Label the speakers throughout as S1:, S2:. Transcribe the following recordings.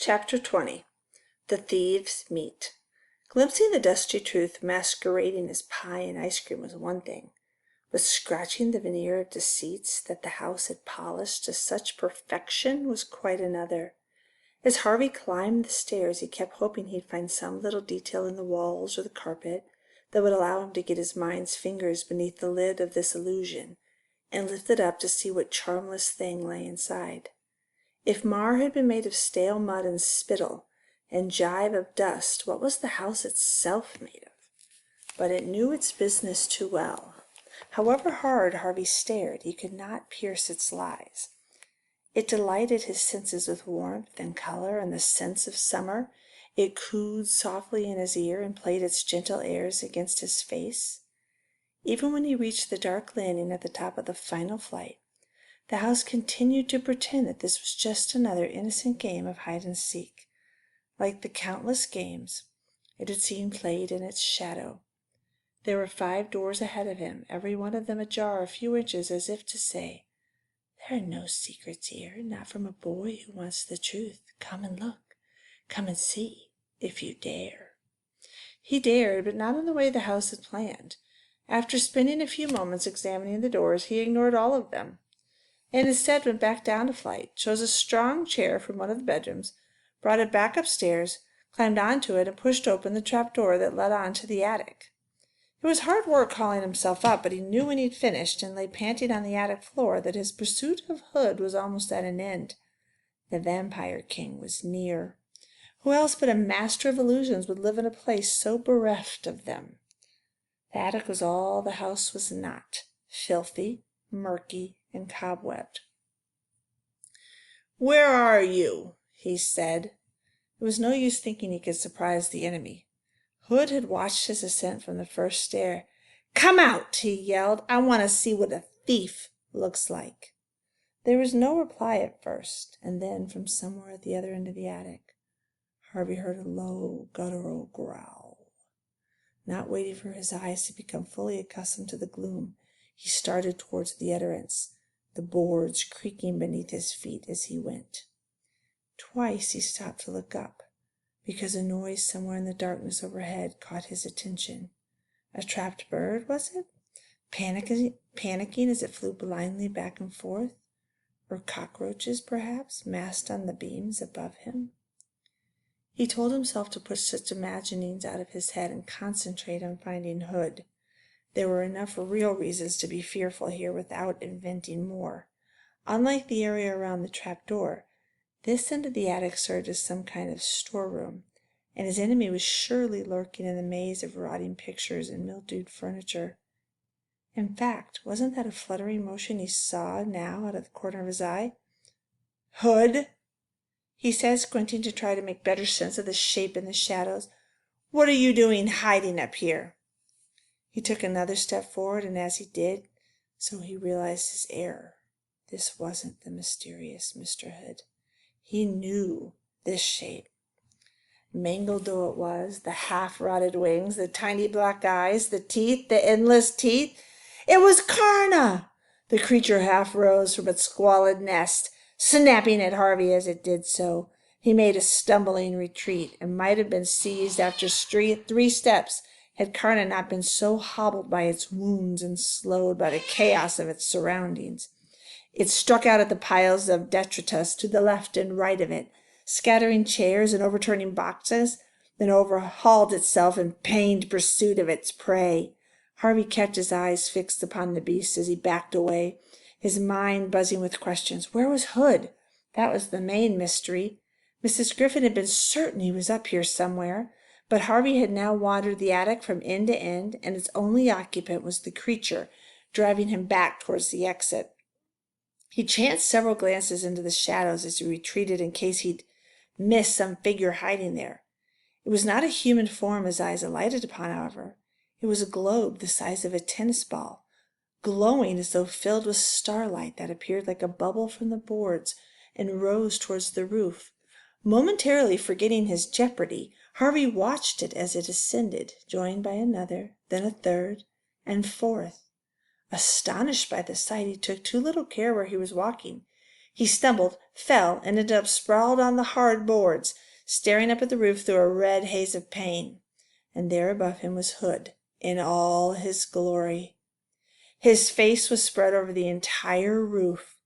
S1: Chapter 20 The Thieves Meet. Glimpsing the dusty truth masquerading as pie and ice cream was one thing, but scratching the veneer of deceits that the house had polished to such perfection was quite another. As Harvey climbed the stairs he kept hoping he'd find some little detail in the walls or the carpet that would allow him to get his mind's fingers beneath the lid of this illusion and lift it up to see what charmless thing lay inside. If Mar had been made of stale mud and spittle and jive of dust, what was the house itself made of? But it knew its business too well. However hard Harvey stared, he could not pierce its lies. It delighted his senses with warmth and color and the scents of summer. It cooed softly in his ear and played its gentle airs against his face. Even when he reached the dark landing at the top of the final flight, the house continued to pretend that this was just another innocent game of hide-and-seek, like the countless games it had seen played in its shadow. There were 5 doors ahead of him, every one of them ajar a few inches, as if to say, "There are no secrets here, not from a boy who wants the truth. Come and look. Come and see, if you dare." He dared, but not in the way the house had planned. After spending a few moments examining the doors, he ignored all of them, and instead went back down a flight, chose a strong chair from one of the bedrooms, brought it back upstairs, climbed onto it, and pushed open the trap door that led on to the attic. It was hard work hauling himself up, but he knew when he'd finished, and lay panting on the attic floor, that his pursuit of Hood was almost at an end. The Vampire King was near. Who else but a master of illusions would live in a place so bereft of them? The attic was all the house was not, filthy, murky, and cobwebbed. "Where are you?" he said. It was no use thinking he could surprise the enemy. Hood had watched his ascent from the first stair. "Come out!" he yelled. "I want to see what a thief looks like." There was no reply at first, and then from somewhere at the other end of the attic, Harvey heard a low, guttural growl. Not waiting for his eyes to become fully accustomed to the gloom, he started towards the utterance, the boards creaking beneath his feet as he went. Twice he stopped to look up, because a noise somewhere in the darkness overhead caught his attention. A trapped bird, was it? Panicking as it flew blindly back and forth? Or cockroaches, perhaps, massed on the beams above him? He told himself to push such imaginings out of his head and concentrate on finding Hood. There were enough real reasons to be fearful here without inventing more. Unlike the area around the trap door, this end of the attic served as some kind of storeroom, and his enemy was surely lurking in the maze of rotting pictures and mildewed furniture. In fact, wasn't that a fluttering motion he saw now out of the corner of his eye? "Hood," he said, squinting to try to make better sense of the shape in the shadows, "what are you doing hiding up here?" He took another step forward, and as he did so he realized his error. This wasn't the mysterious Mr. Hood. He knew this shape. Mangled though it was, the half-rotted wings, the tiny black eyes, the teeth, the endless teeth, it was Karna! The creature half rose from its squalid nest, snapping at Harvey as it did so. He made a stumbling retreat, and might have been seized after 3 steps, had Karna not been so hobbled by its wounds and slowed by the chaos of its surroundings. It struck out at the piles of detritus to the left and right of it, scattering chairs and overturning boxes, then overhauled itself in pained pursuit of its prey. Harvey kept his eyes fixed upon the beast as he backed away, his mind buzzing with questions. Where was Hood? That was the main mystery. Mrs. Griffin had been certain he was up here somewhere, but Harvey had now wandered the attic from end to end, and its only occupant was the creature, driving him back towards the exit. He chanced several glances into the shadows as he retreated in case he'd missed some figure hiding there. It was not a human form his eyes alighted upon, however. It was a globe the size of a tennis ball, glowing as though filled with starlight that appeared like a bubble from the boards and rose towards the roof. Momentarily forgetting his jeopardy, Harvey watched it as it ascended, joined by another, then a third, and fourth. Astonished by the sight, he took too little care where he was walking. He stumbled, fell, and ended up sprawled on the hard boards, staring up at the roof through a red haze of pain. And there above him was Hood, in all his glory. His face was spread over the entire roof,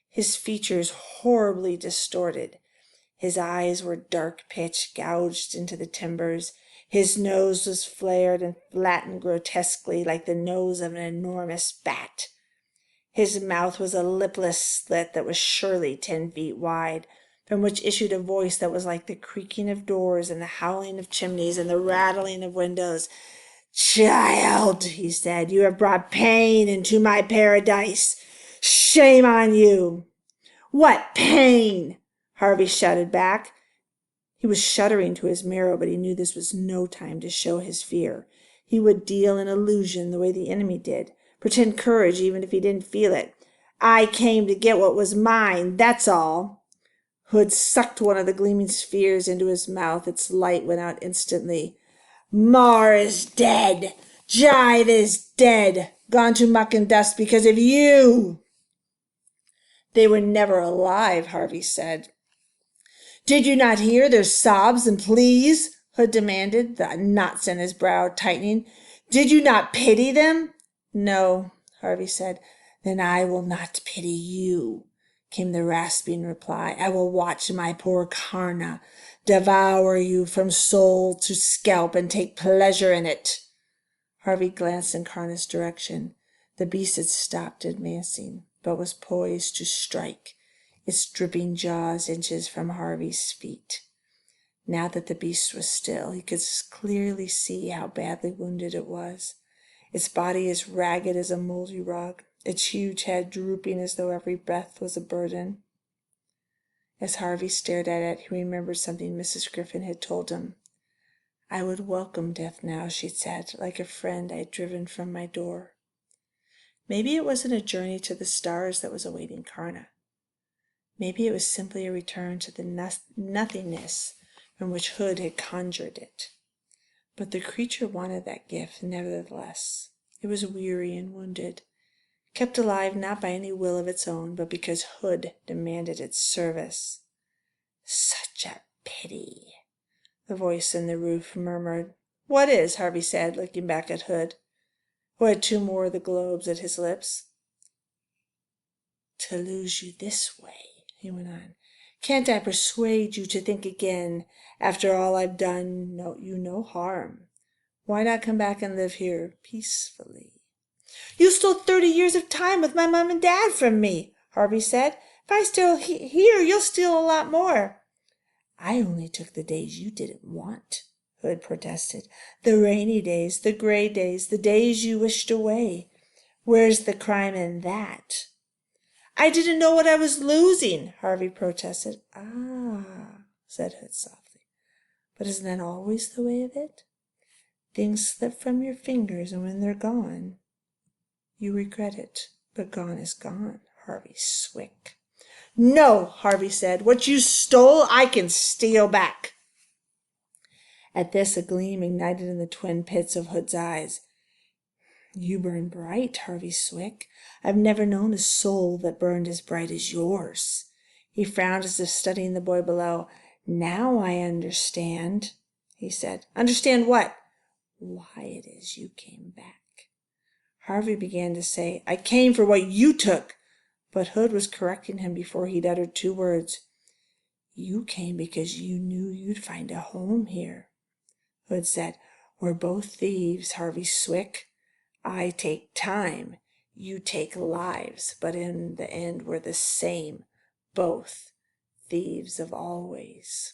S1: his features horribly distorted. His eyes were dark pitch, gouged into the timbers. His nose was flared and flattened grotesquely like the nose of an enormous bat. His mouth was a lipless slit that was surely 10 feet wide, from which issued a voice that was like the creaking of doors and the howling of chimneys and the rattling of windows. "Child," he said, "you have brought pain into my paradise. Shame on you." "What pain?" Harvey shouted back. He was shuddering to his marrow, but he knew this was no time to show his fear. He would deal an illusion the way the enemy did, pretend courage even if he didn't feel it. "I came to get what was mine, that's all." Hood sucked one of the gleaming spheres into his mouth. Its light went out instantly. "Mar is dead. Jive is dead. Gone to muck and dust because of you." "They were never alive," Harvey said. "Did you not hear their sobs and pleas?" Hood demanded, the knots in his brow tightening. "Did you not pity them?" "No," Harvey said. "Then I will not pity you," came the rasping reply. "I will watch my poor Karna devour you from soul to scalp and take pleasure in it." Harvey glanced in Karna's direction. The beast had stopped advancing, but was poised to strike, its dripping jaws inches from Harvey's feet. Now that the beast was still, he could clearly see how badly wounded it was. Its body as ragged as a moldy rug, its huge head drooping as though every breath was a burden. As Harvey stared at it, he remembered something Mrs. Griffin had told him. "I would welcome death now," she said, "like a friend I had driven from my door." Maybe it wasn't a journey to the stars that was awaiting Karna. Maybe it was simply a return to the nothingness from which Hood had conjured it. But the creature wanted that gift, nevertheless. It was weary and wounded, kept alive not by any will of its own, but because Hood demanded its service. "Such a pity," the voice in the roof murmured. "What is?" Harvey said, looking back at Hood, who had 2 more of the globes at his lips. "To lose you this way," he went on. "Can't I persuade you to think again? After all I've done you no harm. Why not come back and live here peacefully?" "You stole 30 years of time with my mom and dad from me," Harvey said. "If I steal here, you'll steal a lot more." "I only took the days you didn't want," Hood protested. "The rainy days, the gray days, the days you wished away. Where's the crime in that?" "I didn't know what I was losing," Harvey protested. "Ah," said Hood softly. "But isn't that always the way of it? Things slip from your fingers, and when they're gone, you regret it. But gone is gone, Harvey Swick." "No," Harvey said. "What you stole, I can steal back." At this, a gleam ignited in the twin pits of Hood's eyes. "You burn bright, Harvey Swick. I've never known a soul that burned as bright as yours." He frowned as if studying the boy below. "Now I understand," he said. "Understand what?" "Why it is you came back." Harvey began to say, "I came for what you took," but Hood was correcting him before he'd uttered 2 words. "You came because you knew you'd find a home here," Hood said. "We're both thieves, Harvey Swick. I take time, you take lives, but in the end we're the same, both thieves of always."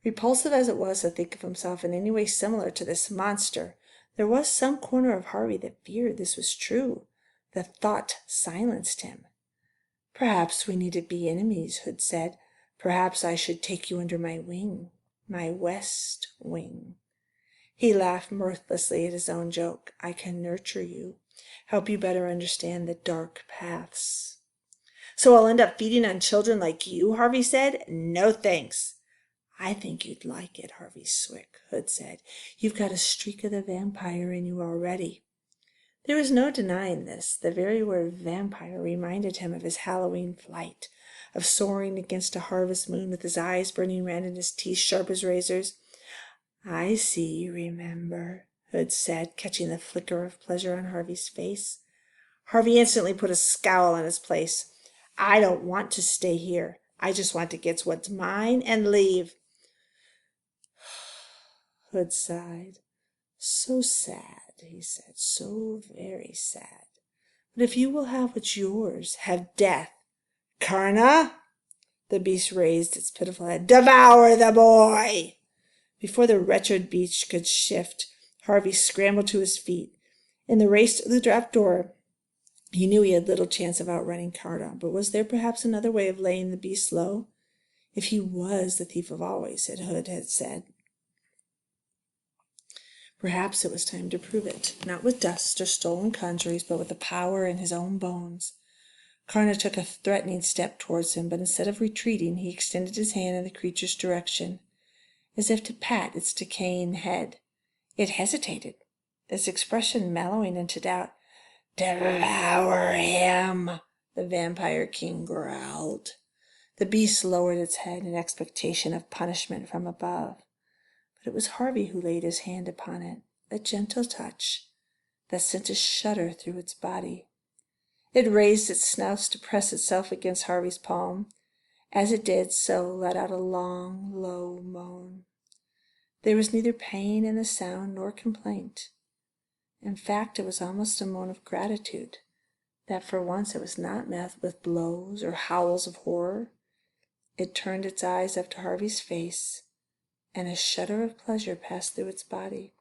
S1: Repulsive as it was to think of himself in any way similar to this monster, there was some corner of Harvey that feared this was true. The thought silenced him. "Perhaps we needn't be enemies," Hood said. "Perhaps I should take you under my wing, my west wing." He laughed mirthlessly at his own joke. "I can nurture you, help you better understand the dark paths." "So I'll end up feeding on children like you?" Harvey said. "No thanks." "I think you'd like it, Harvey Swick," Hood said. "You've got a streak of the vampire in you already." There was no denying this. The very word vampire reminded him of his Halloween flight. of soaring against a harvest moon with his eyes burning red and his teeth sharp as razors. I see you remember, Hood said, catching the flicker of pleasure on Harvey's face. Harvey instantly put a scowl on his place. I don't want to stay here. I just want to get what's mine and leave. Hood sighed. So sad, he said, so very sad. But if you will have what's yours, have death. Karna! The beast raised its pitiful head. Devour the boy! Before the wretched beast could shift, Harvey scrambled to his feet. In the race to the trap door, he knew he had little chance of outrunning Karna, but was there perhaps another way of laying the beast low? If he was the thief of always, Hood had said, perhaps it was time to prove it, not with dust or stolen conjuries, but with the power in his own bones. Karna took a threatening step towards him, but instead of retreating, he extended his hand in the creature's direction, as if to pat its decaying head. It hesitated, its expression mellowing into doubt. Devour him, the vampire king growled. The beast lowered its head in expectation of punishment from above. But it was Harvey who laid his hand upon it, a gentle touch that sent a shudder through its body. It raised its snout to press itself against Harvey's palm. As it did so, let out a long, low moan. There was neither pain in the sound nor complaint. In fact, it was almost a moan of gratitude, that for once it was not met with blows or howls of horror. It turned its eyes up to Harvey's face, and a shudder of pleasure passed through its body.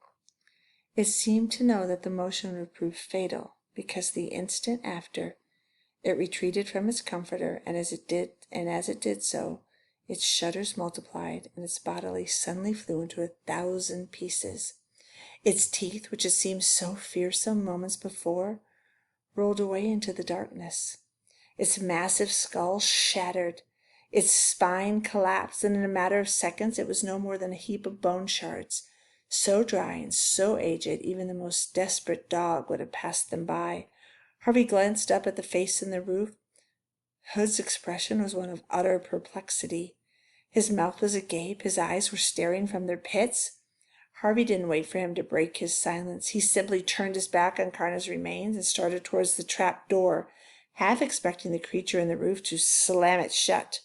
S1: It seemed to know that the motion would prove fatal, because the instant after it retreated from its comforter, and as it did so, its shudders multiplied, and its body suddenly flew into 1,000 pieces. Its teeth, which had seemed so fearsome moments before, rolled away into the darkness. Its massive skull shattered. Its spine collapsed, and in a matter of seconds it was no more than a heap of bone shards, so dry and so aged even the most desperate dog would have passed them by. Harvey glanced up at the face in the roof. Hood's expression was one of utter perplexity. His mouth was agape, his eyes were staring from their pits. Harvey didn't wait for him to break his silence. He simply turned his back on Karna's remains and started towards the trap door, half expecting the creature in the roof to slam it shut.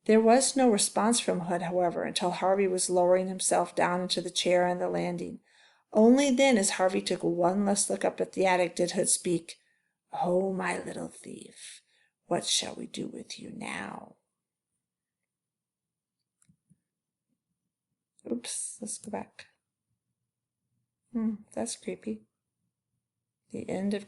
S1: There was no response from Hood, however, until Harvey was lowering himself down into the chair on the landing. Only then, as Harvey took one last look up at the attic, did Hood speak. Oh, my little thief, what shall we do with you now? Oops, let's go back. That's creepy. The end of